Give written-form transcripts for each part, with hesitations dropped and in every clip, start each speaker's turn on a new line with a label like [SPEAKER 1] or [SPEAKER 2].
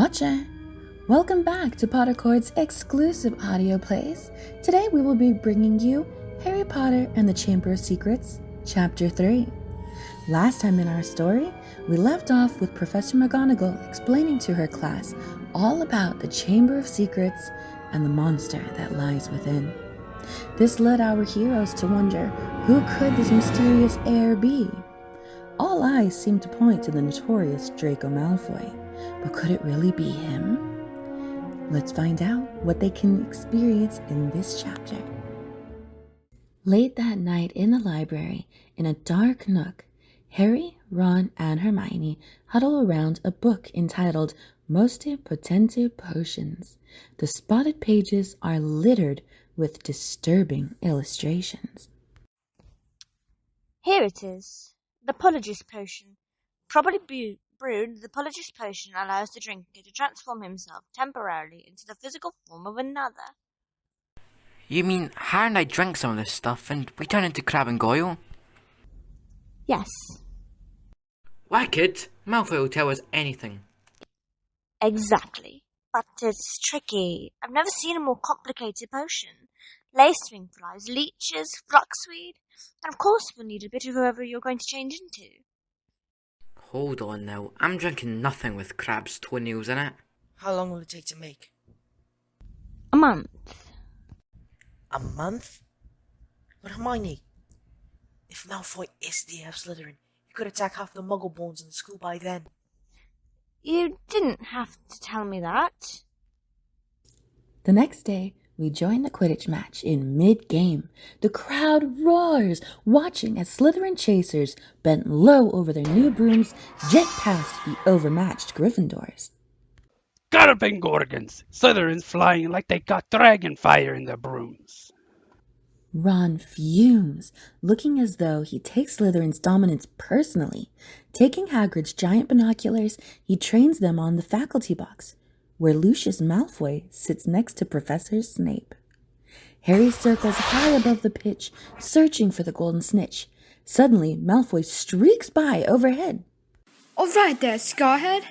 [SPEAKER 1] Watcher! Welcome back to Pottercourt's exclusive audio plays. Today we will be bringing you Harry Potter and the Chamber of Secrets, Chapter 3. Last time in our story, we left off with Professor McGonagall explaining to her class all about the Chamber of Secrets and the monster that lies within. This led our heroes to wonder, who could this mysterious heir be? All eyes seemed to point to the notorious Draco Malfoy. But could it really be him? Let's find out what they can experience in this chapter. Late that night in the library, in a dark nook, Harry, Ron, and Hermione huddle around a book entitled Moste Potente Potions. The spotted pages are littered with disturbing illustrations.
[SPEAKER 2] Here it is. The Polygist Potion. Probably brewed, the Polygist Potion allows the drinker to transform himself temporarily into the physical form of another.
[SPEAKER 3] You mean Harry and I drink some of this stuff and we turn into Crabbe and Goyle?
[SPEAKER 2] Yes.
[SPEAKER 3] Wicked! Malfoy will tell us anything.
[SPEAKER 2] Exactly. But it's tricky. I've never seen a more complicated potion. Lacewing flies, leeches, fluxweed, and of course we'll need a bit of whoever you're going to change into.
[SPEAKER 3] Hold on now, I'm drinking nothing with Crabbe's toenails in it.
[SPEAKER 4] How long will it take to make?
[SPEAKER 2] A month.
[SPEAKER 4] A month? But Hermione, if Malfoy is the heir of Slytherin, he could attack half the Muggle bones in the school by then.
[SPEAKER 2] You didn't have to tell me that.
[SPEAKER 1] The next day, we join the Quidditch match in mid-game. The crowd roars, watching as Slytherin chasers, bent low over their new brooms, jet past the overmatched Gryffindors.
[SPEAKER 5] Galloping Gorgons! Slytherin's flying like they got dragon fire in their brooms.
[SPEAKER 1] Ron fumes, looking as though he takes Slytherin's dominance personally. Taking Hagrid's giant binoculars, he trains them on the faculty box, where Lucius Malfoy sits next to Professor Snape. Harry circles high above the pitch, searching for the golden snitch. Suddenly, Malfoy streaks by overhead.
[SPEAKER 6] All right there, Scarhead.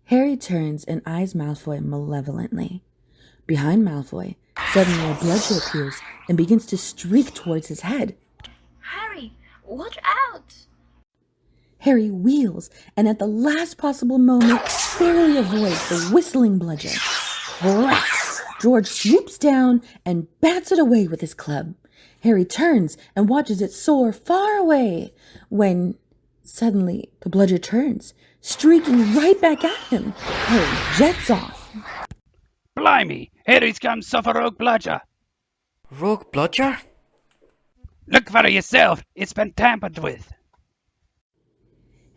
[SPEAKER 1] Harry turns and eyes Malfoy malevolently. Behind Malfoy, suddenly a bludger appears and begins to streak towards his head.
[SPEAKER 6] Harry, watch out!
[SPEAKER 1] Harry wheels, and at the last possible moment, barely avoids the whistling bludger. Crack! George swoops down and bats it away with his club. Harry turns and watches it soar far away, when suddenly the bludger turns, streaking right back at him. Harry jets off.
[SPEAKER 5] Blimey, Harry's come suffer Rogue Bludger.
[SPEAKER 3] Rogue Bludger?
[SPEAKER 5] Look for yourself, it's been tampered with.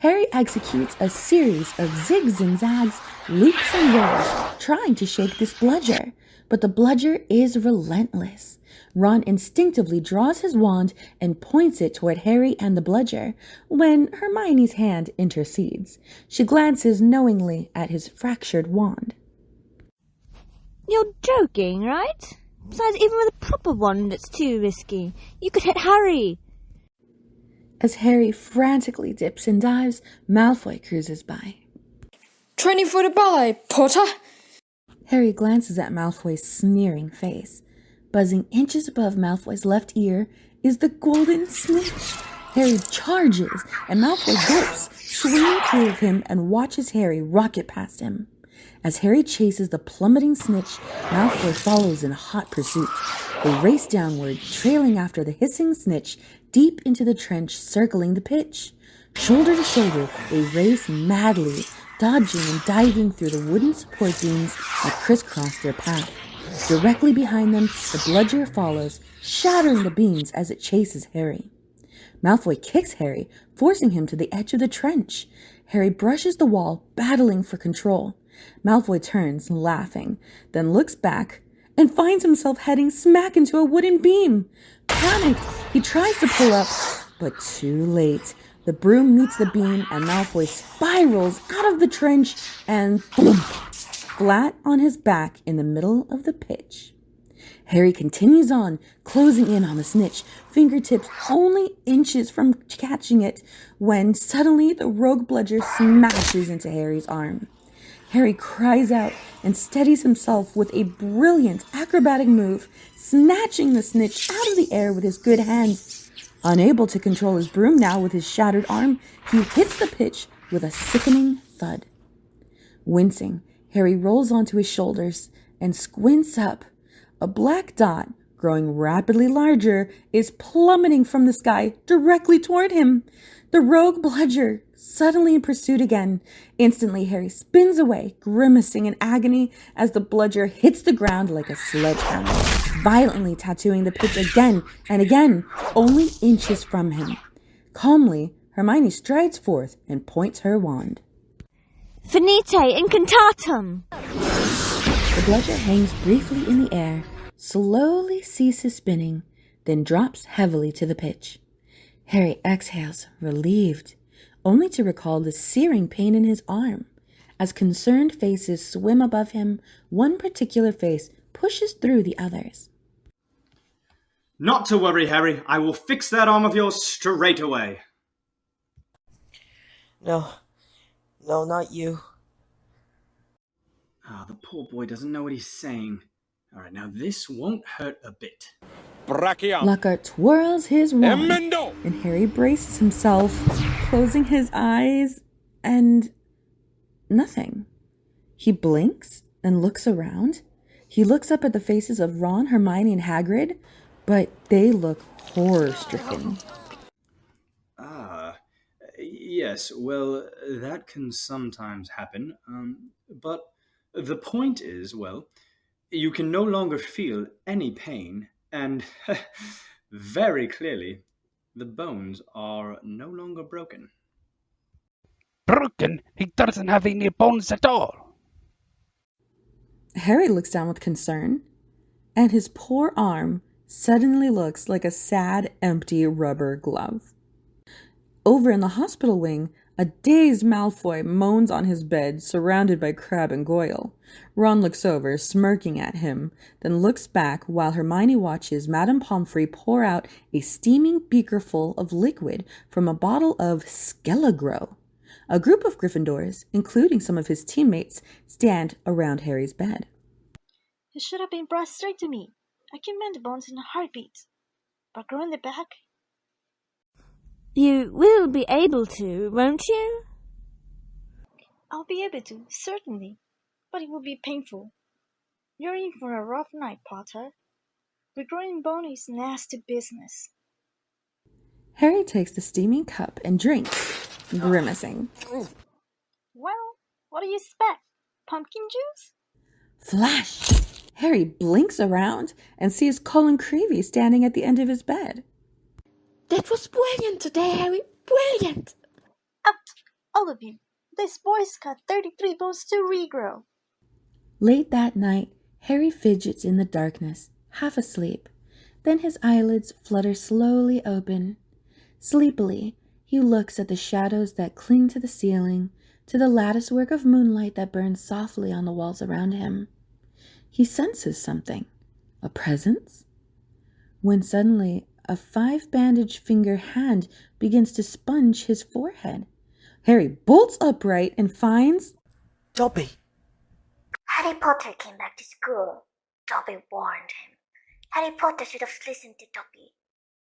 [SPEAKER 1] Harry executes a series of zigs and zags, loops and rolls, trying to shake this bludger. But the bludger is relentless. Ron instinctively draws his wand and points it toward Harry and the bludger, when Hermione's hand intercedes. She glances knowingly at his fractured wand.
[SPEAKER 2] You're joking, right? Besides, even with a proper wand, it's too risky. You could hit Harry.
[SPEAKER 1] As Harry frantically dips and dives, Malfoy cruises by.
[SPEAKER 6] Training for the ballet, Potter!
[SPEAKER 1] Harry glances at Malfoy's sneering face. Buzzing inches above Malfoy's left ear is the golden snitch. Harry charges, and Malfoy gulps, swinging clear of him and watches Harry rocket past him. As Harry chases the plummeting snitch, Malfoy follows in hot pursuit. They race downward, trailing after the hissing snitch, deep into the trench circling the pitch. Shoulder to shoulder, they race madly, dodging and diving through the wooden support beams that crisscross their path. Directly behind them, the bludger follows, shattering the beams as it chases Harry. Malfoy kicks Harry, forcing him to the edge of the trench. Harry brushes the wall, battling for control. Malfoy turns, laughing, then looks back and finds himself heading smack into a wooden beam. Panicked, he tries to pull up, but too late. The broom meets the beam and Malfoy spirals out of the trench and boom, flat on his back in the middle of the pitch. Harry continues on, closing in on the snitch, fingertips only inches from catching it, when suddenly the rogue bludger smashes into Harry's arm. Harry cries out and steadies himself with a brilliant acrobatic move, snatching the snitch out of the air with his good hands. Unable to control his broom now with his shattered arm, he hits the pitch with a sickening thud. Wincing, Harry rolls onto his shoulders and squints up. A black dot, growing rapidly larger, is plummeting from the sky directly toward him. The rogue bludger, suddenly in pursuit again. Instantly, Harry spins away, grimacing in agony as the bludger hits the ground like a sledgehammer, violently tattooing the pitch again and again, only inches from him. Calmly, Hermione strides forth and points her wand.
[SPEAKER 2] Finite incantatum!
[SPEAKER 1] The bludger hangs briefly in the air, slowly ceases spinning, then drops heavily to the pitch. Harry exhales, relieved, only to recall the searing pain in his arm. As concerned faces swim above him, one particular face pushes through the others.
[SPEAKER 7] Not to worry, Harry. I will fix that arm of yours straight away.
[SPEAKER 4] No, not you.
[SPEAKER 7] The poor boy doesn't know what he's saying. All right, now this won't hurt a bit.
[SPEAKER 1] Lockhart twirls his wand, and Harry braces himself, closing his eyes, and nothing. He blinks and looks around. He looks up at the faces of Ron, Hermione, and Hagrid, but they look horror-stricken.
[SPEAKER 7] Yes, well, that can sometimes happen. But the point is, well, you can no longer feel any pain, and very clearly, the bones are no longer broken.
[SPEAKER 5] Broken? He doesn't have any bones at all.
[SPEAKER 1] Harry looks down with concern, and his poor arm suddenly looks like a sad, empty rubber glove. Over in the hospital wing, a dazed Malfoy moans on his bed, surrounded by Crabbe and Goyle. Ron looks over, smirking at him, then looks back while Hermione watches Madame Pomfrey pour out a steaming beakerful of liquid from a bottle of Skelligro. A group of Gryffindors, including some of his teammates, stand around Harry's bed.
[SPEAKER 8] You should have been brought straight to me. I can mend the bones in a heartbeat. But growing the back?
[SPEAKER 2] You will be able to, won't you?
[SPEAKER 8] I'll be able to, certainly. But it will be painful. You're in for a rough night, Potter. Regrowing bone is nasty business.
[SPEAKER 1] Harry takes the steaming cup and drinks, grimacing.
[SPEAKER 8] Well, what do you expect? Pumpkin juice?
[SPEAKER 1] Flash! Harry blinks around and sees Colin Creevey standing at the end of his bed.
[SPEAKER 6] That was brilliant today, Harry. Brilliant.
[SPEAKER 8] Out, all of you. This boy's got 33 bones to regrow.
[SPEAKER 1] Late that night, Harry fidgets in the darkness, half asleep. Then his eyelids flutter slowly open. Sleepily, he looks at the shadows that cling to the ceiling, to the latticework of moonlight that burns softly on the walls around him. He senses something, a presence, when suddenly a 5-bandaged finger hand begins to sponge his forehead. Harry bolts upright and finds
[SPEAKER 4] Dobby.
[SPEAKER 9] Harry Potter came back to school. Dobby warned him. Harry Potter should have listened to Dobby.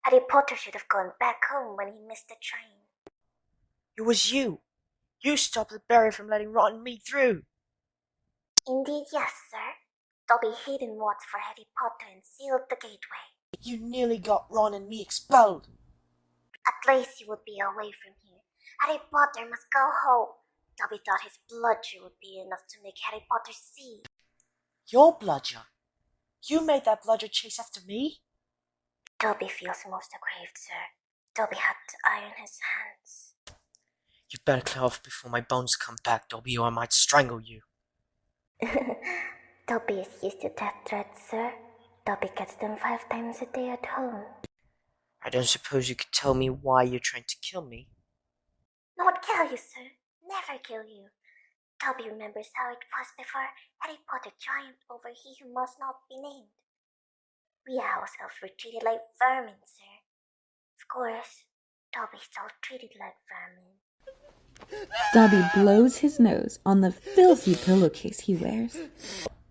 [SPEAKER 9] Harry Potter should have gone back home when he missed the train.
[SPEAKER 4] It was you. You stopped the barrier from letting Ron and me through.
[SPEAKER 9] Indeed, yes, sir. Dobby hid in woods for Harry Potter and sealed the gateway.
[SPEAKER 4] You nearly got Ron and me expelled.
[SPEAKER 9] At least he would be away from here. Harry Potter must go home. Dobby thought his bludger would be enough to make Harry Potter see.
[SPEAKER 4] Your bludger? You made that bludger chase after me?
[SPEAKER 9] Dobby feels most aggrieved, sir. Dobby had to iron his hands.
[SPEAKER 4] You better clear off before my bones come back, Dobby, or I might strangle you.
[SPEAKER 9] Dobby is used to death threats, sir. Dobby gets them 5 times a day at home.
[SPEAKER 4] I don't suppose you could tell me why you're trying to kill me?
[SPEAKER 9] Not kill you, sir. Never kill you. Dobby remembers how it was before Harry Potter triumphed over he who must not be named. We ourselves were treated like vermin, sir. Of course, Dobby still treated like vermin.
[SPEAKER 1] Dobby blows his nose on the filthy pillowcase he wears.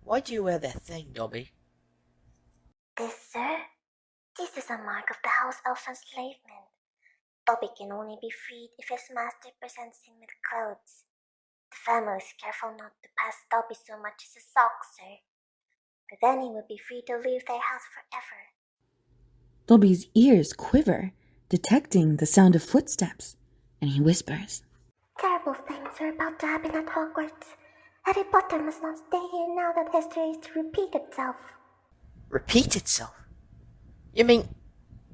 [SPEAKER 4] Why do you wear that thing, Dobby?
[SPEAKER 9] This, sir? This is a mark of the house elf's enslavement. Dobby can only be freed if his master presents him with clothes. The family is careful not to pass Dobby so much as a sock, sir. For then he would be free to leave their house forever.
[SPEAKER 1] Dobby's ears quiver, detecting the sound of footsteps, and he whispers,
[SPEAKER 9] Terrible things are about to happen at Hogwarts. Harry Potter must not stay here now that history is to repeat itself.
[SPEAKER 4] Repeat itself? You mean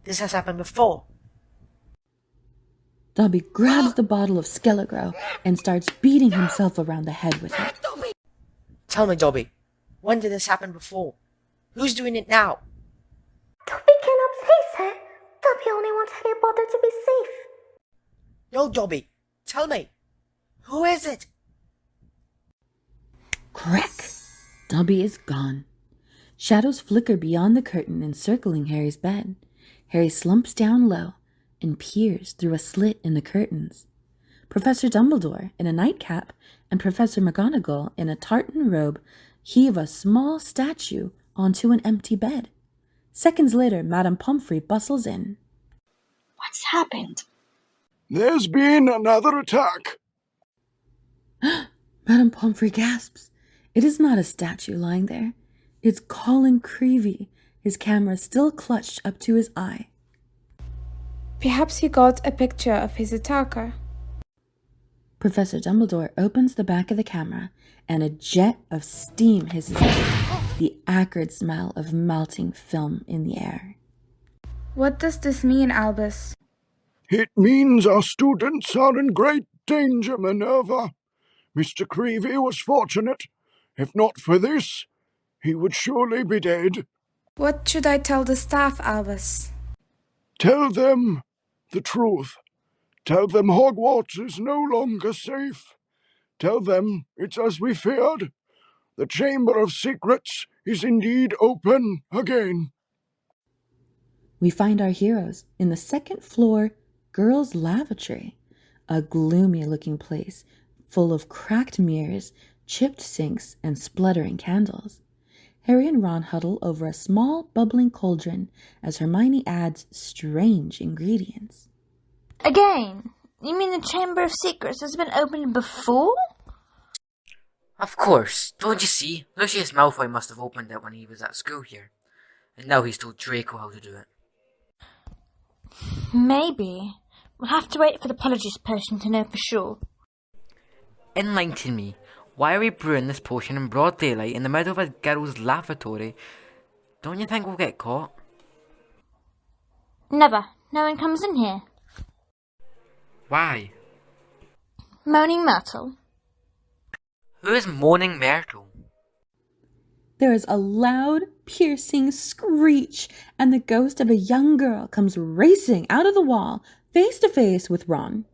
[SPEAKER 4] this has happened before?
[SPEAKER 1] Dobby grabs the bottle of Skelligro and starts beating himself around the head with it.
[SPEAKER 4] Tell me, Dobby, when did this happen before? Who's doing it now?
[SPEAKER 9] Dobby cannot say, sir. Dobby only wants Harry Potter to be safe.
[SPEAKER 4] No, Dobby, tell me. Who is it?
[SPEAKER 1] Crack! Dobby is gone. Shadows flicker beyond the curtain encircling Harry's bed. Harry slumps down low and peers through a slit in the curtains. Professor Dumbledore, in a nightcap, and Professor McGonagall, in a tartan robe, heave a small statue onto an empty bed. Seconds later, Madame Pomfrey bustles in.
[SPEAKER 8] What's happened?
[SPEAKER 10] There's been another attack.
[SPEAKER 1] Madame Pomfrey gasps. It is not a statue lying there. It's Colin Creevey, his camera still clutched up to his eye.
[SPEAKER 11] Perhaps he got a picture of his attacker.
[SPEAKER 1] Professor Dumbledore opens the back of the camera, and a jet of steam hisses out, the acrid smell of melting film in the air.
[SPEAKER 11] What does this mean, Albus?
[SPEAKER 10] It means our students are in great danger, Minerva. Mr. Creevey was fortunate. If not for this, he would surely be dead.
[SPEAKER 11] What should I tell the staff, Albus?
[SPEAKER 10] Tell them the truth. Tell them Hogwarts is no longer safe. Tell them it's as we feared. The Chamber of Secrets is indeed open again.
[SPEAKER 1] We find our heroes in the second floor girls' lavatory, a gloomy-looking place full of cracked mirrors, chipped sinks, and spluttering candles. Harry and Ron huddle over a small, bubbling cauldron as Hermione adds strange ingredients.
[SPEAKER 2] Again? You mean the Chamber of Secrets has been opened before?
[SPEAKER 3] Of course. Don't you see? Lucius Malfoy must have opened it when he was at school here. And now he's told Draco how to do it.
[SPEAKER 2] Maybe. We'll have to wait for the Apologies potion to know for sure.
[SPEAKER 3] Enlighten me. Why are we brewing this potion in broad daylight in the middle of a girl's lavatory? Don't you think we'll get caught?
[SPEAKER 2] Never. No one comes in here.
[SPEAKER 3] Why?
[SPEAKER 2] Moaning Myrtle.
[SPEAKER 3] Who is Moaning Myrtle?
[SPEAKER 1] There is a loud, piercing screech, and the ghost of a young girl comes racing out of the wall, face to face with Ron.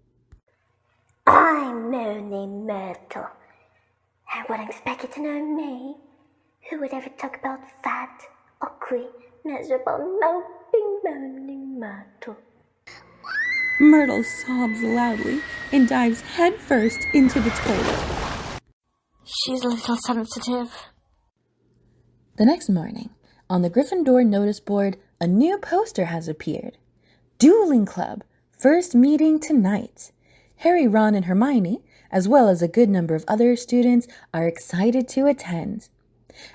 [SPEAKER 9] I'm Moaning Myrtle. I wouldn't expect you to know me. Who would ever talk about fat, ugly, miserable, moping, moaning Myrtle?
[SPEAKER 1] Myrtle sobs loudly and dives headfirst into the toilet.
[SPEAKER 2] She's a little sensitive.
[SPEAKER 1] The next morning, on the Gryffindor notice board, a new poster has appeared. Dueling Club, first meeting tonight. Harry, Ron, and Hermione, as well as a good number of other students, are excited to attend.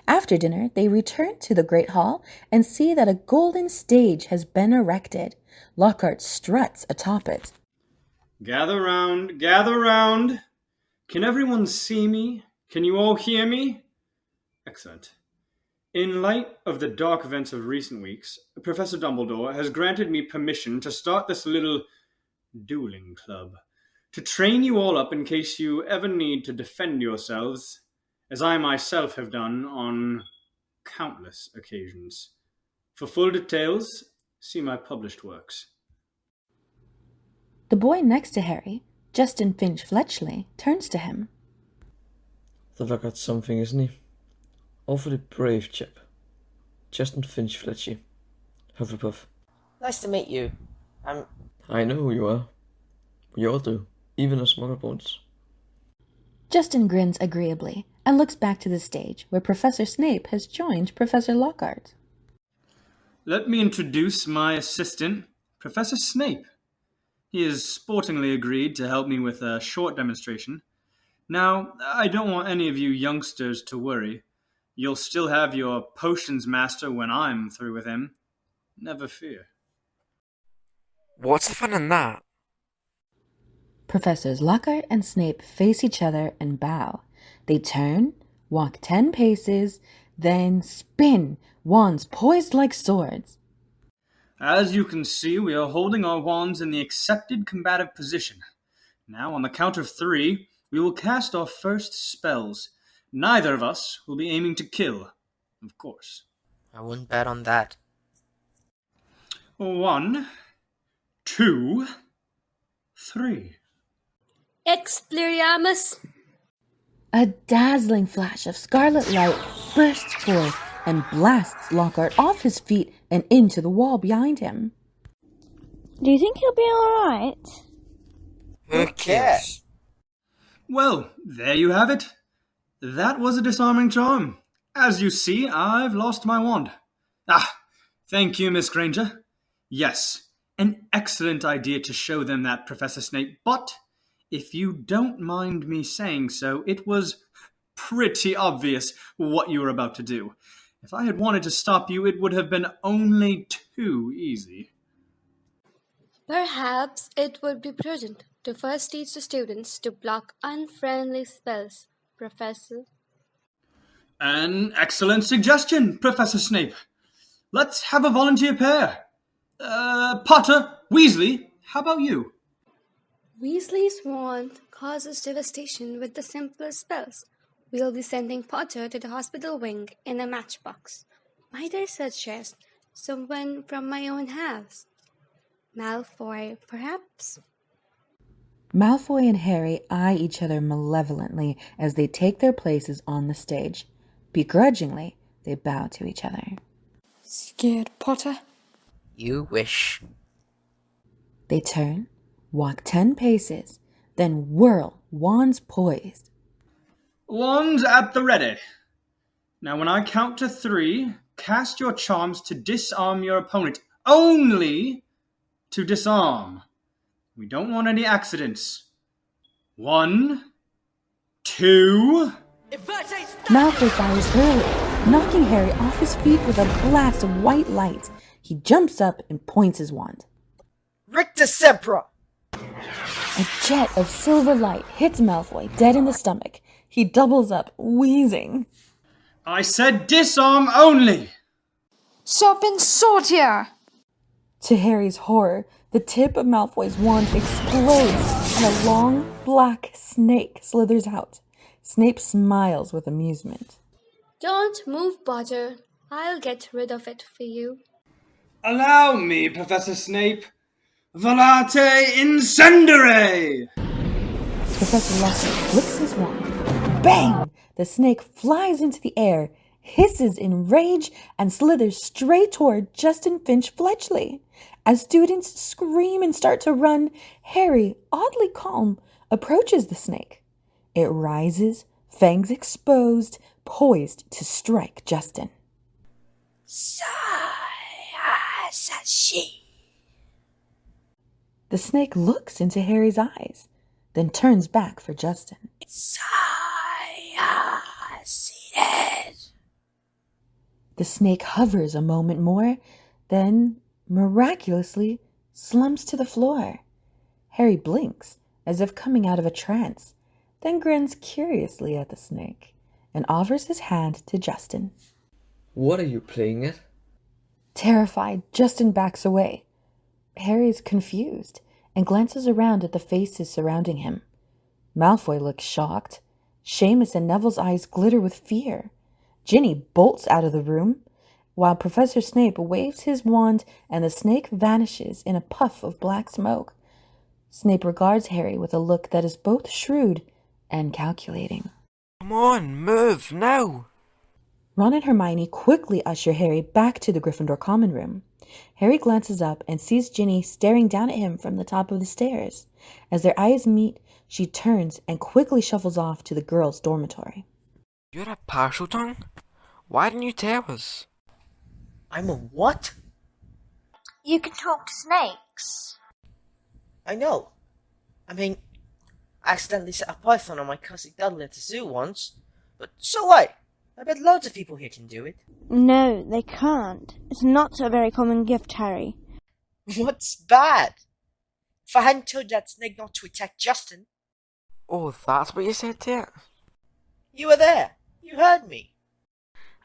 [SPEAKER 1] After dinner, they return to the Great Hall and see that a golden stage has been erected. Lockhart struts atop it.
[SPEAKER 7] Gather round, gather round. Can everyone see me? Can you all hear me? Excellent. In light of the dark events of recent weeks, Professor Dumbledore has granted me permission to start this little dueling club, to train you all up in case you ever need to defend yourselves, as I myself have done on countless occasions. For full details, see my published works.
[SPEAKER 1] The boy next to Harry, Justin Finch Fletchley, turns to him.
[SPEAKER 12] The look at something, isn't he? Awfully brave chap. Justin Finch Fletchley, Hufflepuff.
[SPEAKER 4] Nice to meet you.
[SPEAKER 12] I know who you are. We all do. even as muggle-bones.
[SPEAKER 1] Justin grins agreeably and looks back to the stage where Professor Snape has joined Professor Lockhart.
[SPEAKER 7] Let me introduce my assistant, Professor Snape. He has sportingly agreed to help me with a short demonstration. Now, I don't want any of you youngsters to worry. You'll still have your potions master when I'm through with him. Never fear.
[SPEAKER 3] What's the fun in that?
[SPEAKER 1] Professors Lockhart and Snape face each other and bow. They turn, walk 10 paces, then spin, wands poised like swords.
[SPEAKER 7] As you can see, we are holding our wands in the accepted combative position. Now, on the count of 3, we will cast our first spells. Neither of us will be aiming to kill, of course.
[SPEAKER 4] I wouldn't bet on that.
[SPEAKER 7] 1, 2, 3.
[SPEAKER 6] Expelliarmus!
[SPEAKER 1] A dazzling flash of scarlet light bursts forth and blasts Lockhart off his feet and into the wall behind him.
[SPEAKER 2] Do you think he'll be alright?
[SPEAKER 4] Who cares?
[SPEAKER 7] Well, there you have it. That was a disarming charm. As you see, I've lost my wand. Thank you, Miss Granger. Yes, an excellent idea to show them that, Professor Snape, but if you don't mind me saying so, it was pretty obvious what you were about to do. If I had wanted to stop you, it would have been only too easy.
[SPEAKER 6] Perhaps it would be prudent to first teach the students to block unfriendly spells, Professor.
[SPEAKER 7] An excellent suggestion, Professor Snape. Let's have a volunteer pair. Potter, Weasley, how about you?
[SPEAKER 6] Weasley's wand causes devastation with the simplest spells. We'll be sending Potter to the hospital wing in a matchbox. Might I suggest someone from my own house? Malfoy, perhaps?
[SPEAKER 1] Malfoy and Harry eye each other malevolently as they take their places on the stage. Begrudgingly, they bow to each other.
[SPEAKER 11] Scared, Potter?
[SPEAKER 4] You wish.
[SPEAKER 1] They turn, walk 10 paces, then whirl, wands poised.
[SPEAKER 7] Wands at the ready. Now, when I count to 3, cast your charms to disarm your opponent. Only to disarm. We don't want any accidents. 1, 2...
[SPEAKER 1] Malfoy fires early, knocking Harry off his feet with a blast of white light. He jumps up and points his wand.
[SPEAKER 4] Rictus Sempra!
[SPEAKER 1] A jet of silver light hits Malfoy dead in the stomach. He doubles up, wheezing.
[SPEAKER 7] I said disarm only!
[SPEAKER 6] Serpent Sortier!
[SPEAKER 1] To Harry's horror, the tip of Malfoy's wand explodes and a long, black snake slithers out. Snape smiles with amusement.
[SPEAKER 6] Don't move, Potter. I'll get rid of it for you.
[SPEAKER 7] Allow me, Professor Snape. Volate Incendere!
[SPEAKER 1] Professor Lockhart flicks his wand. Bang! The snake flies into the air, hisses in rage, and slithers straight toward Justin Finch Fletchley. As students scream and start to run, Harry, oddly calm, approaches the snake. It rises, fangs exposed, poised to strike Justin. The snake looks into Harry's eyes, then turns back for Justin. The snake hovers a moment more, then, miraculously, slumps to the floor. Harry blinks, as if coming out of a trance, then grins curiously at the snake, and offers his hand to Justin.
[SPEAKER 12] What are you playing at?
[SPEAKER 1] Terrified, Justin backs away. Harry is confused and glances around at the faces surrounding him. Malfoy looks shocked. Seamus and Neville's eyes glitter with fear. Ginny bolts out of the room, while Professor Snape waves his wand and the snake vanishes in a puff of black smoke. Snape regards Harry with a look that is both shrewd and calculating.
[SPEAKER 3] Come on, move, now!
[SPEAKER 1] Ron and Hermione quickly usher Harry back to the Gryffindor common room. Harry glances up and sees Ginny staring down at him from the top of the stairs. As their eyes meet, she turns and quickly shuffles off to the girls' dormitory.
[SPEAKER 3] You're a partial tongue? Why didn't you tell us?
[SPEAKER 4] I'm a what?
[SPEAKER 2] You can talk to snakes.
[SPEAKER 4] I know. I mean, I accidentally set a python on my cousin Dudley at the zoo once. But so what? I bet loads of people here can do it.
[SPEAKER 13] No, they can't. It's not a very common gift, Harry.
[SPEAKER 4] What's bad? If I hadn't told that snake not to attack Justin...
[SPEAKER 3] Oh, that's what you said to it?
[SPEAKER 4] You were there. You heard me.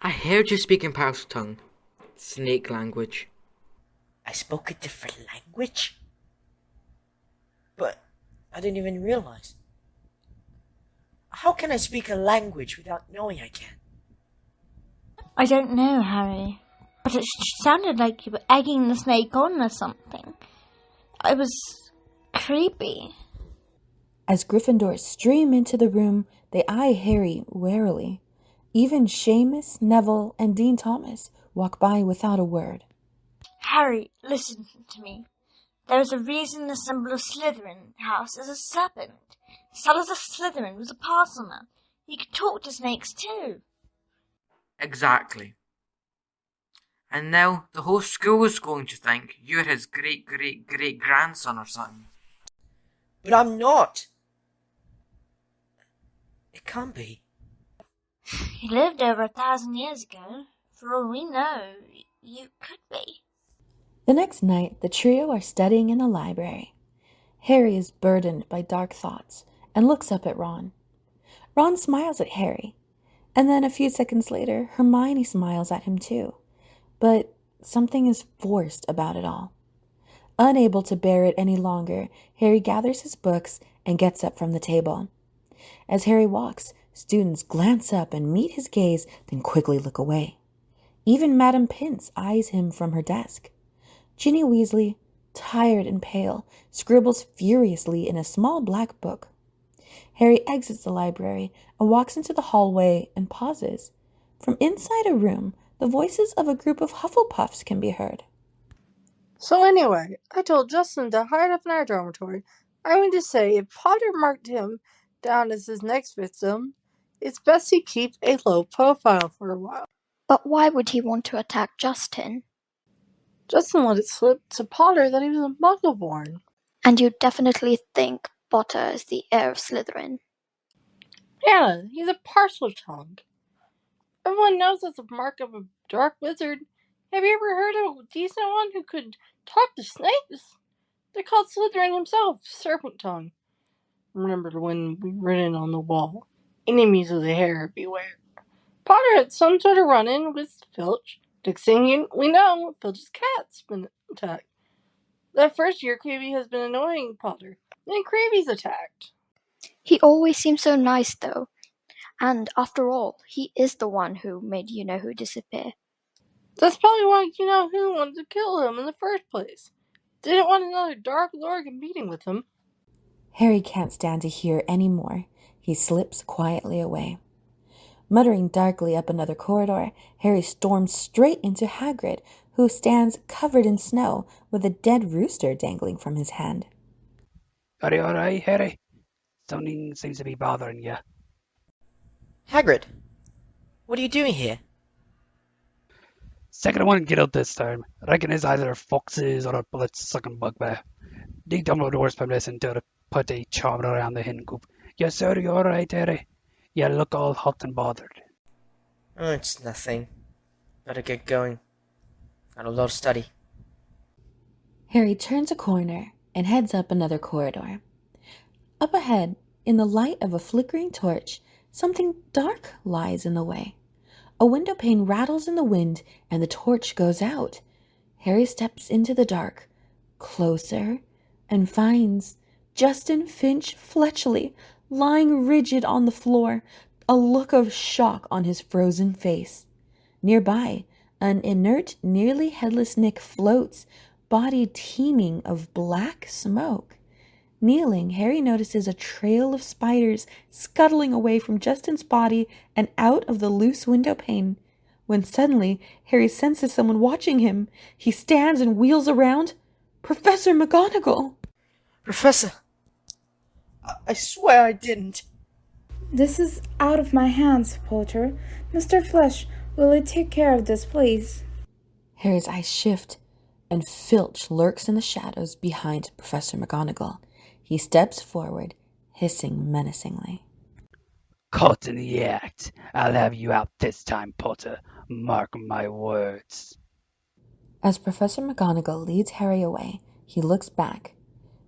[SPEAKER 3] I heard you speaking partial tongue. Snake language.
[SPEAKER 4] I spoke a different language? But I didn't even realize. How can I speak a language without knowing I can?
[SPEAKER 2] I don't know, Harry. But it sounded like you were egging the snake on or something. It was creepy.
[SPEAKER 1] As Gryffindors stream into the room, they eye Harry warily. Even Seamus, Neville, and Dean Thomas walk by without a word.
[SPEAKER 2] Harry, listen to me. There is a reason the symbol of Slytherin house is a serpent. Salazar Slytherin was a parsoner. He could talk to snakes too.
[SPEAKER 3] Exactly. And now the whole school's going to think you're his great-great-great-grandson or something.
[SPEAKER 4] But I'm not. It can't be.
[SPEAKER 2] He lived over 1,000 years ago. For all we know, you could be.
[SPEAKER 1] The next night, the trio are studying in the library. Harry is burdened by dark thoughts and looks up at Ron. Ron smiles at Harry, and then a few seconds later, Hermione smiles at him too. But something is forced about it all. Unable to bear it any longer, Harry gathers his books and gets up from the table. As Harry walks, students glance up and meet his gaze, then quickly look away. Even Madame Pince eyes him from her desk. Ginny Weasley, tired and pale, scribbles furiously in a small black book. Harry exits the library and walks into the hallway and pauses. From inside a room, the voices of a group of Hufflepuffs can be heard.
[SPEAKER 14] So anyway, I told Justin to hide up in our dormitory. I mean to say, if Potter marked him down as his next victim, it's best he keep a low profile for a while.
[SPEAKER 6] But why would he want to attack Justin?
[SPEAKER 14] Justin let it slip to Potter that he was a Muggle-born.
[SPEAKER 6] And you definitely think Potter is the heir of Slytherin?
[SPEAKER 14] Hannah, he's a parcel tongue. Everyone knows that's a mark of a dark wizard. Have you ever heard of a decent one who could talk to snakes? They called Slytherin himself Serpent Tongue. Remember when we written on the wall, enemies of the hair, beware. Potter had some sort of run-in with Filch. Next thing we know, Filch's cat's been attacked. That first year, Creevy has been annoying Potter. Then Creevy's attacked.
[SPEAKER 6] He always seems so nice, though. And after all, he is the one who made You-Know-Who disappear.
[SPEAKER 14] That's probably why You-Know-Who wanted to kill him in the first place. Didn't want another Dark Lord competing with him.
[SPEAKER 1] Harry can't stand to hear any more. He slips quietly away. Muttering darkly up another corridor, Harry storms straight into Hagrid, who stands covered in snow with a dead rooster dangling from his hand.
[SPEAKER 5] Are you alright, Harry? Something seems to be bothering you.
[SPEAKER 4] Hagrid, what are you doing here?
[SPEAKER 5] Second one get out this time. Reckon it's either foxes or a bullet-sucking bugbear. Dig Dumbledore's permission to put a charm around the hidden coop. Yes, sir, you alright, Harry? You look all hot and bothered.
[SPEAKER 4] Oh, it's nothing. Better get going. Got a lot of study.
[SPEAKER 1] Harry turns a corner and heads up another corridor. Up ahead, in the light of a flickering torch, something dark lies in the way. A window pane rattles in the wind and the torch goes out. Harry steps into the dark, closer, and finds Justin Finch Fletchley lying rigid on the floor, a look of shock on his frozen face. Nearby, an inert, nearly headless Nick floats, body teeming of black smoke. Kneeling, Harry notices a trail of spiders scuttling away from Justin's body and out of the loose window pane. when suddenly Harry senses someone watching him. He stands and wheels around. Professor McGonagall!
[SPEAKER 4] Professor, I swear I didn't.
[SPEAKER 11] This is out of my hands, Potter. Mr. Flesh, will you take care of this, please?
[SPEAKER 1] Harry's eyes shift, and Filch lurks in the shadows behind Professor McGonagall. He steps forward, hissing menacingly.
[SPEAKER 5] Caught in the act. I'll have you out this time, Potter. Mark my words.
[SPEAKER 1] As Professor McGonagall leads Harry away, he looks back.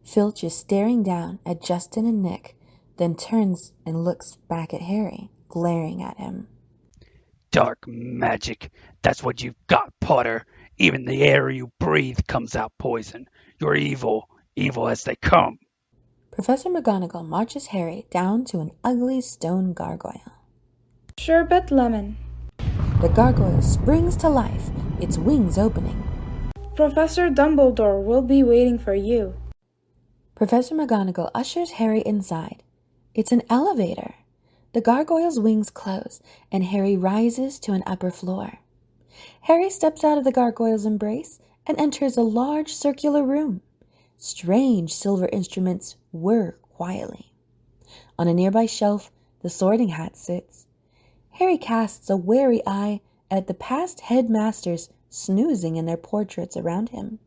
[SPEAKER 1] Filch is staring down at Justin and Nick, then turns and looks back at Harry, glaring at him.
[SPEAKER 5] Dark magic. That's what you've got, Potter. Even the air you breathe comes out poison. You're evil, evil as they come.
[SPEAKER 1] Professor McGonagall marches Harry down to an ugly stone gargoyle.
[SPEAKER 11] Sherbet lemon.
[SPEAKER 1] The gargoyle springs to life, its wings opening.
[SPEAKER 11] Professor Dumbledore will be waiting for you.
[SPEAKER 1] Professor McGonagall ushers Harry inside. It's an elevator. The gargoyle's wings close, and Harry rises to an upper floor. Harry steps out of the gargoyle's embrace and enters a large circular room. Strange silver instruments whir quietly. On a nearby shelf, the Sorting Hat sits. Harry casts a wary eye at the past headmasters snoozing in their portraits around him.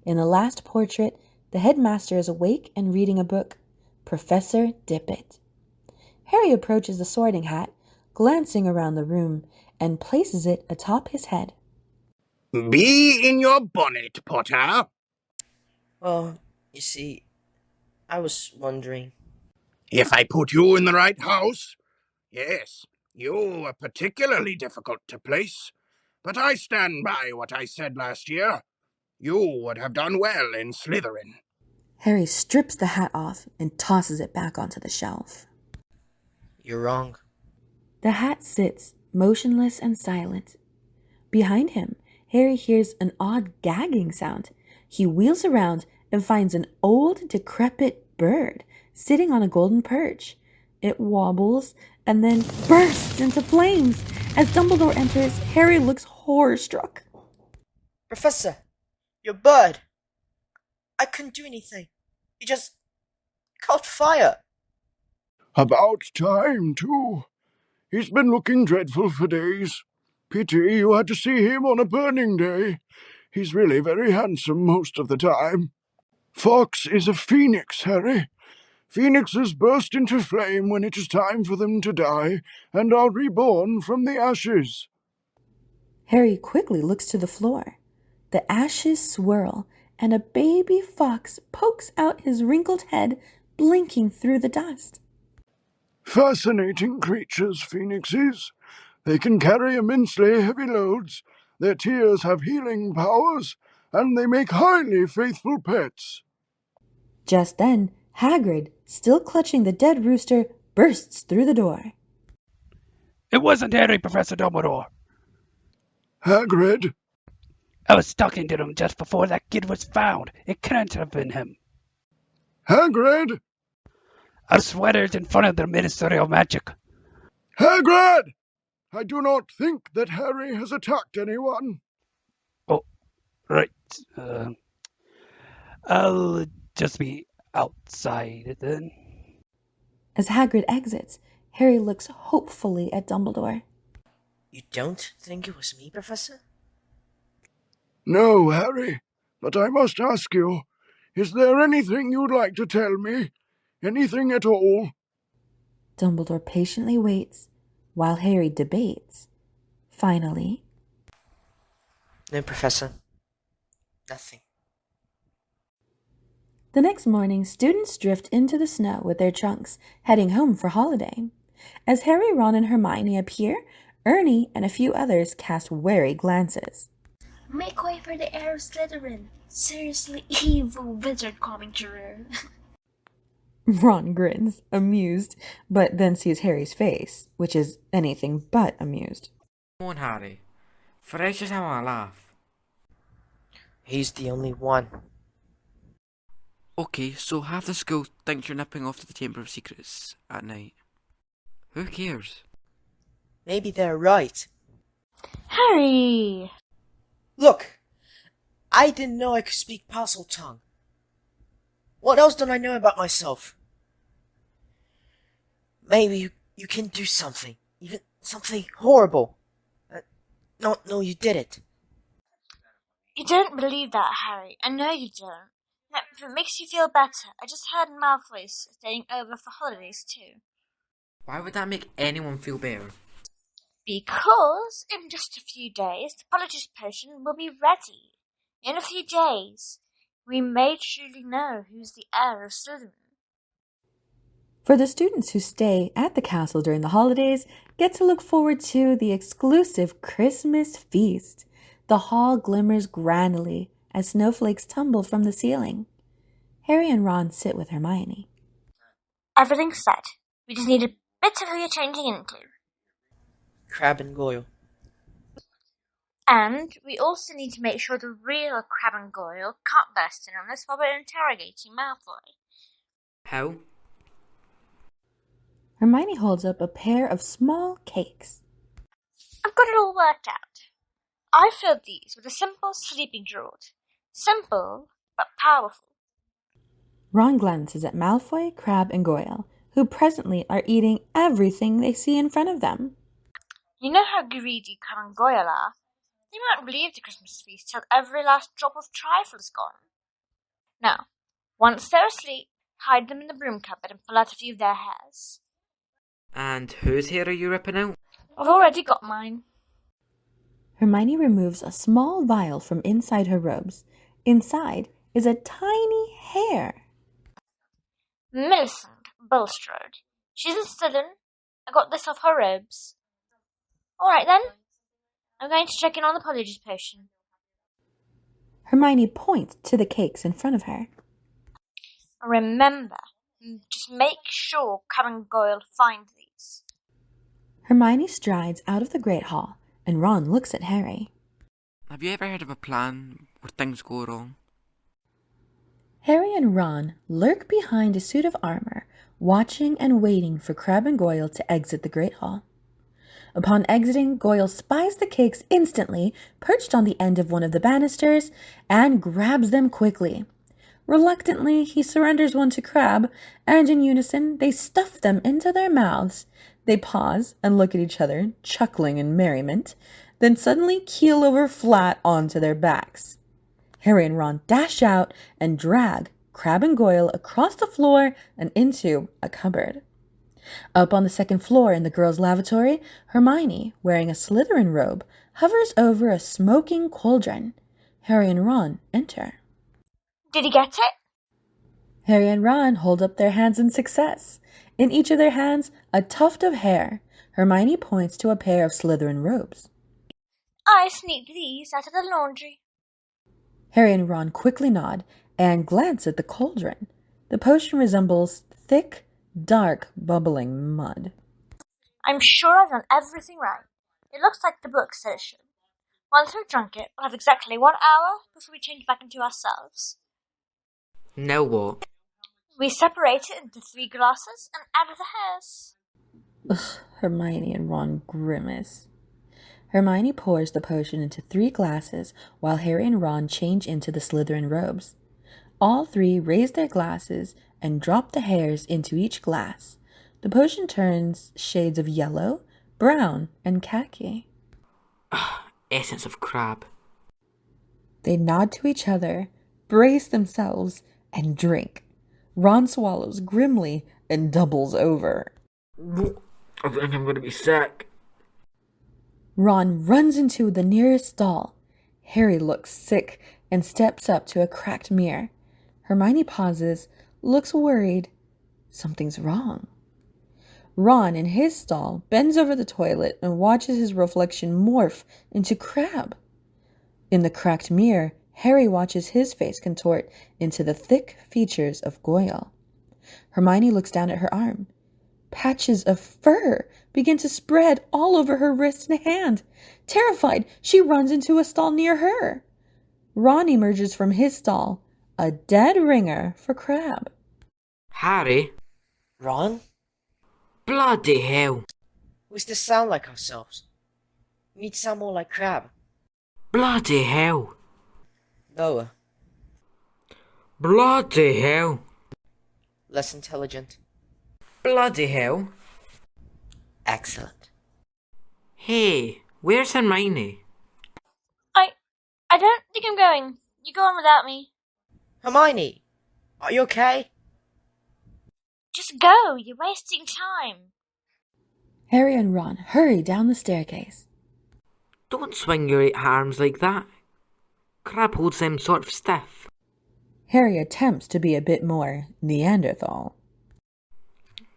[SPEAKER 1] In the last portrait, the headmaster is awake and reading a book, Professor Dippet. Harry approaches the Sorting Hat, glancing around the room, and places it atop his head.
[SPEAKER 10] Be in your bonnet, Potter.
[SPEAKER 4] Well, you see, I was wondering.
[SPEAKER 10] If I put you in the right house, yes, you are particularly difficult to place. But I stand by what I said last year. You would have done well in Slytherin.
[SPEAKER 1] Harry strips the hat off and tosses it back onto the shelf.
[SPEAKER 4] You're wrong.
[SPEAKER 1] The hat sits, motionless and silent. Behind him, Harry hears an odd gagging sound. He wheels around and finds an old, decrepit bird sitting on a golden perch. It wobbles and then bursts into flames. As Dumbledore enters, Harry looks horror-struck.
[SPEAKER 4] Professor, your bird. I couldn't do anything. He just caught fire.
[SPEAKER 10] About time, too. He's been looking dreadful for days. Pity you had to see him on a burning day. He's really very handsome most of the time. Fox is a phoenix, Harry. Phoenixes burst into flame when it is time for them to die, and are reborn from the ashes.
[SPEAKER 1] Harry quickly looks to the floor. The ashes swirl, and a baby fox pokes out his wrinkled head, blinking through the dust.
[SPEAKER 10] Fascinating creatures, phoenixes. They can carry immensely heavy loads, their tears have healing powers, and they make highly faithful pets.
[SPEAKER 1] Just then, Hagrid, still clutching the dead rooster, bursts through the door.
[SPEAKER 5] It wasn't Harry, Professor Dumbledore.
[SPEAKER 10] Hagrid?
[SPEAKER 5] I was talking to him just before that kid was found. It couldn't have been him.
[SPEAKER 10] Hagrid?
[SPEAKER 5] I swear it's in front of the Ministry of Magic.
[SPEAKER 10] Hagrid! I do not think that Harry has attacked anyone.
[SPEAKER 5] Oh, right. I'll just be outside then.
[SPEAKER 1] As Hagrid exits, Harry looks hopefully at Dumbledore.
[SPEAKER 4] You don't think it was me, Professor?
[SPEAKER 10] No, Harry, but I must ask you, is there anything you'd like to tell me? Anything at all?
[SPEAKER 1] Dumbledore patiently waits, while Harry debates. Finally,
[SPEAKER 4] No, Professor. Nothing.
[SPEAKER 1] the next morning, students drift into the snow with their trunks, heading home for holiday. As Harry, Ron, and Hermione appear, Ernie and a few others cast wary glances.
[SPEAKER 2] Make way for the heir of Slytherin. Seriously evil wizard coming through.
[SPEAKER 1] Ron grins, amused, but then sees Harry's face, which is anything but amused.
[SPEAKER 3] Come on, Harry. Fresh as how I laugh.
[SPEAKER 4] He's the only one.
[SPEAKER 3] Okay, so half the school thinks you're nipping off to the Chamber of Secrets at night. Who cares?
[SPEAKER 4] Maybe they're right.
[SPEAKER 2] Harry!
[SPEAKER 4] Look, I didn't know I could speak parcel tongue. What else don't I know about myself? Maybe you can do something, even something horrible. No, you did it.
[SPEAKER 2] You don't believe that, Harry. I know you don't. Now, if it makes you feel better, I just heard Malfoy's staying over for holidays too.
[SPEAKER 3] Why would that make anyone feel better?
[SPEAKER 2] Because in just a few days, the Polyjuice Potion will be ready. In a few days, we may truly know who's the heir of Slytherin.
[SPEAKER 1] For the students who stay at the castle during the holidays, get to look forward to the exclusive Christmas feast. The hall glimmers grandly as snowflakes tumble from the ceiling. Harry and Ron sit with Hermione.
[SPEAKER 2] Everything's set. We just need a bit of who you're changing into.
[SPEAKER 4] Crabbe and Goyle.
[SPEAKER 2] And we also need to make sure the real Crabbe and Goyle can't burst in on us while we're interrogating Malfoy.
[SPEAKER 3] How?
[SPEAKER 1] Hermione holds up a pair of small cakes.
[SPEAKER 2] I've got it all worked out. I filled these with a simple sleeping draught. Simple, but powerful.
[SPEAKER 1] Ron glances at Malfoy, Crabbe, and Goyle, who presently are eating everything they see in front of them.
[SPEAKER 2] You know how greedy Crabbe and Goyle are. They won't leave the Christmas feast till every last drop of trifle is gone. Now, once they're asleep, hide them in the broom cupboard and pull out a few of their hairs.
[SPEAKER 3] And whose hair are you ripping out?
[SPEAKER 2] I've already got mine.
[SPEAKER 1] Hermione removes a small vial from inside her robes. Inside is a tiny hair.
[SPEAKER 2] Millicent Bulstrode. She's in Slytherin. I got this off her robes. All right then. I'm going to check in on the Polyjuice Potion.
[SPEAKER 1] Hermione points to the cakes in front of her.
[SPEAKER 2] Remember, just make sure Crabbe and Goyle find these.
[SPEAKER 1] Hermione strides out of the Great Hall, and Ron looks at Harry.
[SPEAKER 3] Have you ever heard of a plan where things go wrong?
[SPEAKER 1] Harry and Ron lurk behind a suit of armor, watching and waiting for Crabbe and Goyle to exit the Great Hall. Upon exiting, Goyle spies the cakes instantly, perched on the end of one of the banisters, and grabs them quickly. Reluctantly, he surrenders one to Crabbe, and in unison, they stuff them into their mouths. They pause and look at each other, chuckling in merriment, then suddenly keel over flat onto their backs. Harry and Ron dash out and drag Crabbe and Goyle across the floor and into a cupboard. Up on the second floor in the girls' lavatory, Hermione, wearing a Slytherin robe, hovers over a smoking cauldron. Harry and Ron enter.
[SPEAKER 2] Did he get it?
[SPEAKER 1] Harry and Ron hold up their hands in success. In each of their hands, a tuft of hair. Hermione points to a pair of Slytherin robes.
[SPEAKER 2] I sneaked these out of the laundry.
[SPEAKER 1] Harry and Ron quickly nod and glance at the cauldron. The potion resembles thick, dark, bubbling mud.
[SPEAKER 2] I'm sure I've done everything right. It looks like the book said it should. Once we've drunk it, we'll have exactly 1 hour before we change back into ourselves.
[SPEAKER 3] Now what?
[SPEAKER 2] We separate it into 3 glasses and add the hairs.
[SPEAKER 1] Ugh, Hermione and Ron grimace. Hermione pours the potion into 3 glasses while Harry and Ron change into the Slytherin robes. All 3 raise their glasses and drop the hairs into each glass. The potion turns shades of yellow, brown, and khaki.
[SPEAKER 3] Essence of crab.
[SPEAKER 1] They nod to each other, brace themselves, and drink. Ron swallows grimly and doubles over.
[SPEAKER 3] I think I'm going to be sick.
[SPEAKER 1] Ron runs into the nearest stall. Harry looks sick and steps up to a cracked mirror. Hermione pauses, looks worried. Something's wrong. Ron, in his stall, bends over the toilet and watches his reflection morph into Crabbe. In the cracked mirror, Harry watches his face contort into the thick features of Goyle. Hermione looks down at her arm. Patches of fur begin to spread all over her wrist and hand. Terrified, she runs into a stall near her. Ron emerges from his stall, a dead ringer for Crabbe.
[SPEAKER 3] Harry?
[SPEAKER 4] Ron?
[SPEAKER 3] Bloody hell.
[SPEAKER 4] We still sound like ourselves. You need to sound more like Crab.
[SPEAKER 3] Bloody hell.
[SPEAKER 4] Lower.
[SPEAKER 3] Bloody hell.
[SPEAKER 4] Less intelligent.
[SPEAKER 3] Bloody hell.
[SPEAKER 4] Excellent.
[SPEAKER 3] Hey, where's Hermione?
[SPEAKER 2] I don't think I'm going. You go on without me.
[SPEAKER 4] Hermione, are you okay?
[SPEAKER 2] Just go. You're wasting time.
[SPEAKER 1] Harry and Ron hurry down the staircase.
[SPEAKER 3] Don't swing your arms like that. Crab holds them sort of stiff.
[SPEAKER 1] Harry attempts to be a bit more Neanderthal.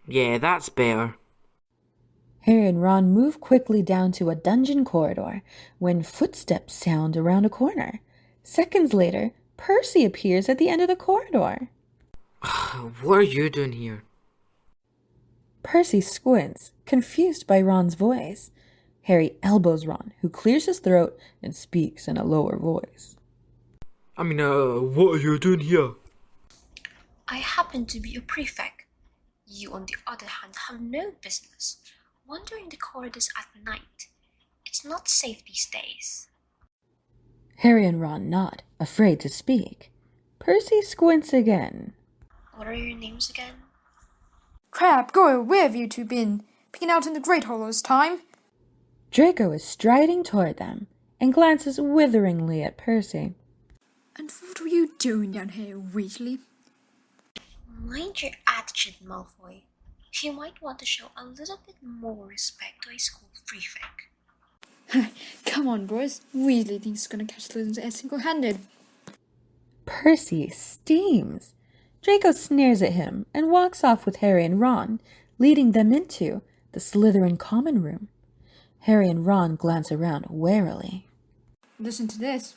[SPEAKER 3] Yeah, that's better.
[SPEAKER 1] Harry and Ron move quickly down to a dungeon corridor when footsteps sound around a corner. Seconds later, Percy appears at the end of the corridor.
[SPEAKER 3] What are you doing here?
[SPEAKER 1] Percy squints, confused by Ron's voice. Harry elbows Ron, who clears his throat and speaks in a lower voice.
[SPEAKER 3] What are you doing here?
[SPEAKER 15] I happen to be a prefect. You, on the other hand, have no business wandering the corridors at night. It's not safe these days.
[SPEAKER 1] Harry and Ron nod, afraid to speak. Percy squints again.
[SPEAKER 15] What are your names again?
[SPEAKER 11] Crab, Goyle, where have you two been? Been out in the Great Hall this time?
[SPEAKER 1] Draco is striding toward them and glances witheringly at Percy.
[SPEAKER 11] And what were you doing down here, Weasley?
[SPEAKER 15] Mind your attitude, Malfoy. You might want to show a little bit more respect to a school prefect.
[SPEAKER 11] Come on, boys. Weasley thinks he's going to catch Slytherin's ass single-handed.
[SPEAKER 1] Percy steams. Draco sneers at him and walks off with Harry and Ron, leading them into the Slytherin common room. Harry and Ron glance around warily.
[SPEAKER 11] Listen to this.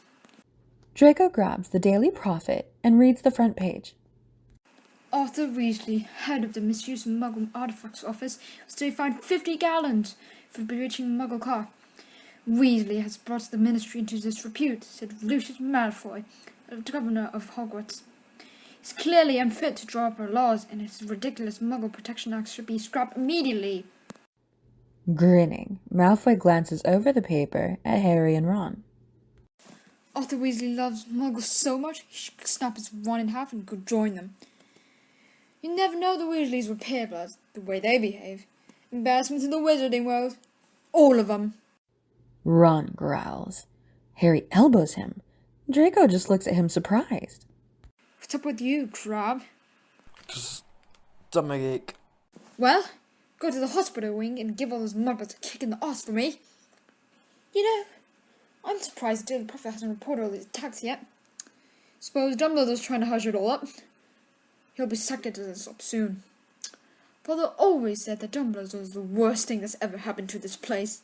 [SPEAKER 1] Draco grabs the Daily Prophet and reads the front page.
[SPEAKER 11] Arthur Weasley, head of the Misuse Muggle Artifacts Office, was to be fined 50 gallons for bewitching a Muggle car. Weasley has brought the ministry into disrepute, said Lucius Malfoy, the governor of Hogwarts. He's clearly unfit to draw up our laws, and his ridiculous Muggle Protection Act should be scrapped immediately.
[SPEAKER 1] Grinning, Malfoy glances over the paper at Harry and Ron.
[SPEAKER 11] Arthur Weasley loves Muggles so much, he should snap his wand in half and go join them. You never know the Weasleys were purebloods, the way they behave. Embarrassment in the wizarding world. All of them.
[SPEAKER 1] Ron growls. Harry elbows him. Draco just looks at him surprised.
[SPEAKER 11] What's up with you, Crab?
[SPEAKER 12] Just stomachache.
[SPEAKER 11] Well, go to the hospital wing and give all those muggles a kick in the arse for me. You know, I'm surprised the Daily Prophet hasn't reported all these attacks yet. Suppose Dumbledore's trying to hush it all up. He'll be sucked into this up soon. Father always said that Dumbledore was the worst thing that's ever happened to this place.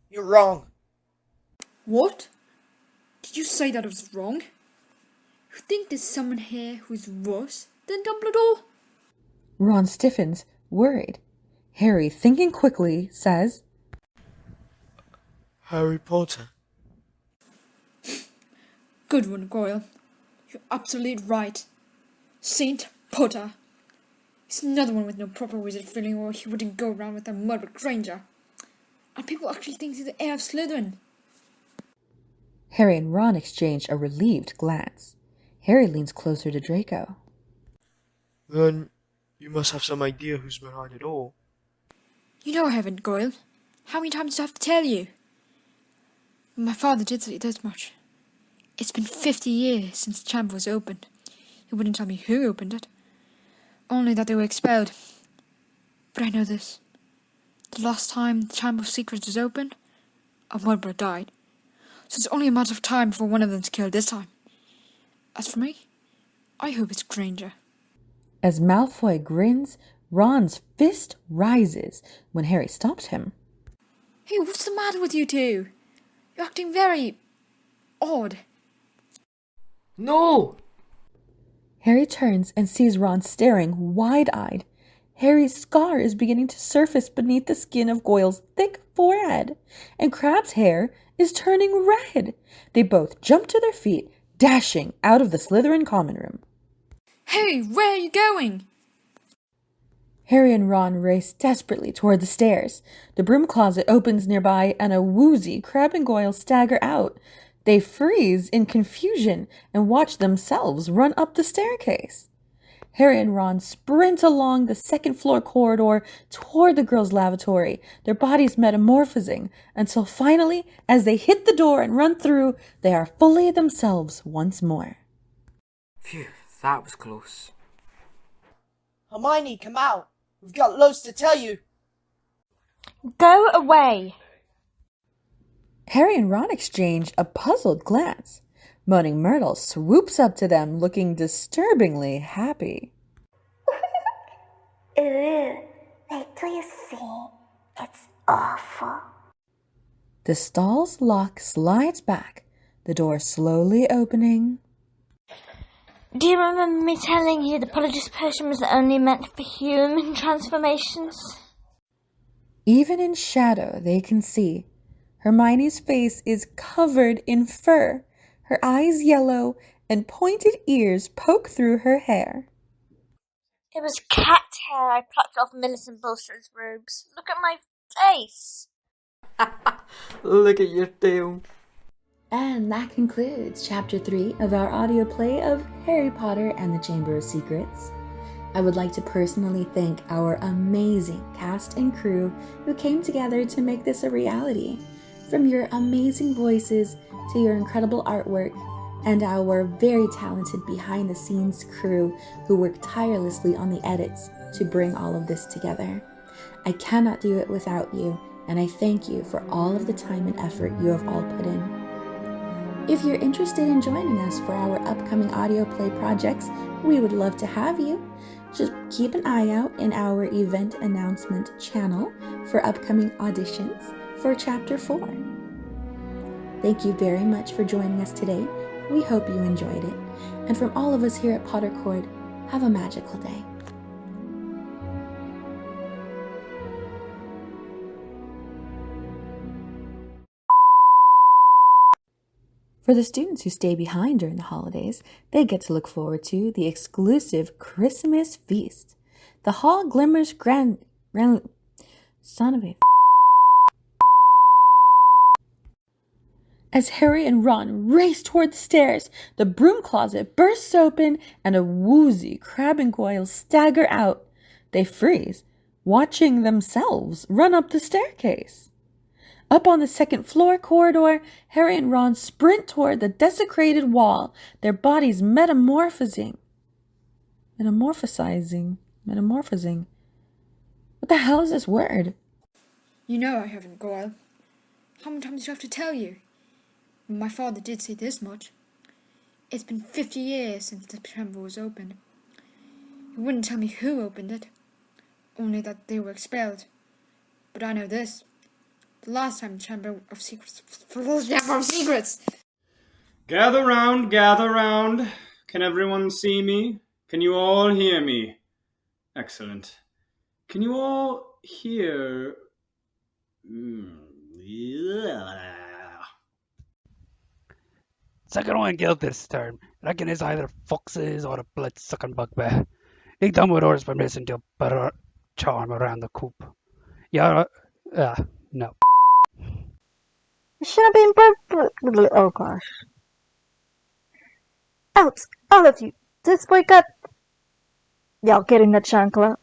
[SPEAKER 4] You're wrong.
[SPEAKER 11] What? Did you say that I was wrong? You think there's someone here who's worse than Dumbledore?
[SPEAKER 1] Ron stiffens, worried. Harry, thinking quickly, says,
[SPEAKER 12] Harry Potter.
[SPEAKER 11] Good one, Goyle. You're absolutely right. Saint Potter. He's another one with no proper wizard feeling, or he wouldn't go around with a Mudbrook Granger. And people actually think he's the heir of Slytherin.
[SPEAKER 1] Harry and Ron exchange a relieved glance. Harry leans closer to Draco.
[SPEAKER 12] Then you must have some idea who's behind it all.
[SPEAKER 11] You know I haven't, Goyle. How many times do I have to tell you? My father did say this much. It's been 50 years since the chamber was opened. He wouldn't tell me who opened it. Only that they were expelled. But I know this. The last time the Chamber of Secrets was opened, a Mudbrook died. So it's only a matter of time before one of them's killed this time. As for me, I hope it's Granger.
[SPEAKER 1] As Malfoy grins, Ron's fist rises when Harry stops him.
[SPEAKER 11] Hey, what's the matter with you two? You're acting very odd.
[SPEAKER 3] No!
[SPEAKER 1] Harry turns and sees Ron staring wide-eyed. Harry's scar is beginning to surface beneath the skin of Goyle's thick forehead, and Crabbe's hair is turning red. They both jump to their feet, dashing out of the Slytherin common room.
[SPEAKER 11] Hey, where are you going?
[SPEAKER 1] Harry and Ron race desperately toward the stairs. The broom closet opens nearby, and a woozy Crab and Goyle stagger out. They freeze in confusion and watch themselves run up the staircase. Harry and Ron sprint along the second-floor corridor toward the girls' lavatory, their bodies metamorphosing, until finally, as they hit the door and run through, they are fully themselves once more.
[SPEAKER 3] Phew, that was close.
[SPEAKER 4] Hermione, come out. We've got loads to tell you.
[SPEAKER 2] Go away.
[SPEAKER 1] Harry and Ron exchange a puzzled glance. Moaning Myrtle swoops up to them, looking disturbingly happy.
[SPEAKER 9] Ooh, wait till you see. It's awful.
[SPEAKER 1] The stall's lock slides back, the door slowly opening.
[SPEAKER 2] Do you remember me telling you the Polyjuice Potion was only meant for human transformations?
[SPEAKER 1] Even in shadow, they can see. Hermione's face is covered in fur, her eyes yellow, and pointed ears poke through her hair.
[SPEAKER 2] It was cat hair I plucked off Millicent Bulstra's robes. Look at my face.
[SPEAKER 3] Look at your tail.
[SPEAKER 1] And that concludes Chapter 3 of our audio play of Harry Potter and the Chamber of Secrets. I would like to personally thank our amazing cast and crew who came together to make this a reality. From your amazing voices to your incredible artwork, and our very talented behind-the-scenes crew who work tirelessly on the edits to bring all of this together. I cannot do it without you, and I thank you for all of the time and effort you have all put in. If you're interested in joining us for our upcoming audio play projects, we would love to have you. Just keep an eye out in our event announcement channel for upcoming auditions for Chapter 4. Thank you very much for joining us today. We hope you enjoyed it. And from all of us here at Pottercord, have a magical day. For the students who stay behind during the holidays, they get to look forward to the exclusive Christmas feast. The hall glimmers son of a As Harry and Ron race toward the stairs, the broom closet bursts open and a woozy Crab and Goyle stagger out. They freeze, watching themselves run up the staircase. Up on the second-floor corridor, Harry and Ron sprint toward the desecrated wall, their bodies metamorphosing. Metamorphosing. What the hell is this word?
[SPEAKER 11] You know I haven't, Goyle. How many times do I have to tell you? My father did say this much. It's been 50 years since the chamber was opened. He wouldn't tell me who opened it, only that they were expelled. But I know this. The last time the Chamber of Secrets...
[SPEAKER 7] Gather round, gather round. Can everyone see me? Can you all hear me? Excellent. Can you all hear...
[SPEAKER 5] Second one guilt this term. Reckon it's either foxes or a blood-sucking bugbear. Big Dumbledore's been missing to put a charm around the coop. Yeah, no.
[SPEAKER 8] It should have been perfectly. Oh gosh. Out, all of you. This boy got. Y'all get in the chancla.